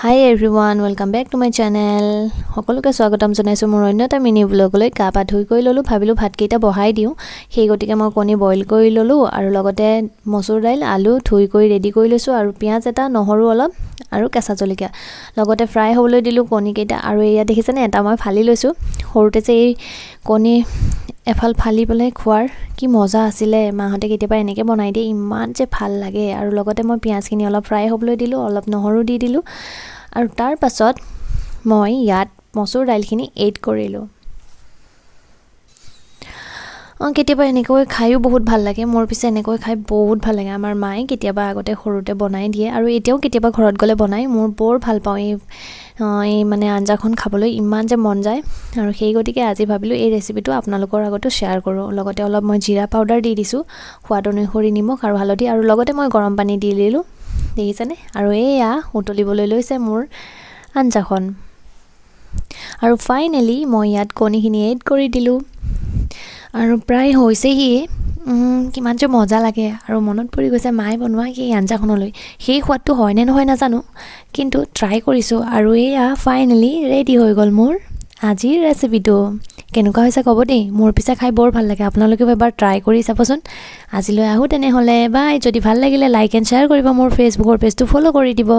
Hi everyone, welcome back to my channel. সকলোকে স্বাগতম জনাইছো মোৰ অন্য এটা মিনি ব্লগলৈ। কাপা ধুই কৰি ললো, ভাবিলো ভাতকেইটা বহাই দিও। সেই গতিকে মই কণী বইল কৰি ললো আৰু লগতে মসুৰ দাইল, আলু ধুই কৰি ৰেডি কৰি লৈছো আৰু পিয়াজ এটা, নহৰু অলপ আৰু কেঁচা জলকীয়া লগতে ফ্ৰাই হ'বলৈ দিলো কণীকেইটা। আৰু এয়া দেখিছেনে, এটা মই ফালি লৈছো। সৰুতে যে এই কণী এফাল ফালি পেলাই খোৱাৰ কি মজা আছিলে। মাহঁতে কেতিয়াবা এনেকৈ বনাই দিয়ে, ইমান যে ভাল লাগে। আৰু লগতে মই পিয়াজখিনি অলপ ফ্ৰাই হ'বলৈ দিলো, অলপ নহৰু দি দিলো আৰু তাৰ পাছত মই ইয়াত মসুৰ দাইলখিনি এড কৰিলো। কেতিয়াবা এনেকৈ খাইও বহুত ভাল লাগে। মোৰ পিছে এনেকৈ খাই বহুত ভাল লাগে। আমাৰ মায়ে কেতিয়াবা আগতে সৰুতে বনাই দিয়ে আৰু এতিয়াও কেতিয়াবা ঘৰত গ'লে বনাই। মোৰ বৰ ভাল পাওঁ এই মানে আঞ্জাখন খাবলৈ, ইমান যে মন যায়। আৰু সেই গতিকে আজি ভাবিলোঁ এই ৰেচিপিটো আপোনালোকৰ আগতো শ্বেয়াৰ কৰোঁ। লগতে অলপ মই জিৰা পাউডাৰ দি দিছোঁ, সোৱাদ অনুসৰি নিমখ আৰু হালধি, আৰু লগতে মই গৰম পানী দি দিলোঁ, দেখিছেনে। আৰু এয়া উতলিবলৈ লৈছে মোৰ আঞ্জাখন। আৰু ফাইনেলি মই ইয়াত কণীখিনি এড কৰি দিলোঁ আৰু প্ৰায় হৈছেহি। কিমান যে মজা লাগে আৰু মনত পৰি গৈছে মায়ে বনোৱা সেই আঞ্জাখনলৈ। সেই সোৱাদটো হয় নে নহয় নাজানো, কিন্তু ট্ৰাই কৰিছোঁ আৰু এয়া ফাইনেলি ৰেডি হৈ গ'ল মোৰ আজিৰ ৰেচিপিটো। কেনেকুৱা হৈছে ক'ব দেই। মোৰ পিছে খাই বৰ ভাল লাগে, আপোনালোকেও এবাৰ ট্ৰাই কৰি চাবচোন। আজিলৈ আহোঁ তেনেহ'লে, বাই। যদি ভাল লাগিলে লাইক এণ্ড শ্বেয়াৰ কৰিব, মোৰ ফেচবুকৰ পেজটো ফ'ল' কৰি দিব।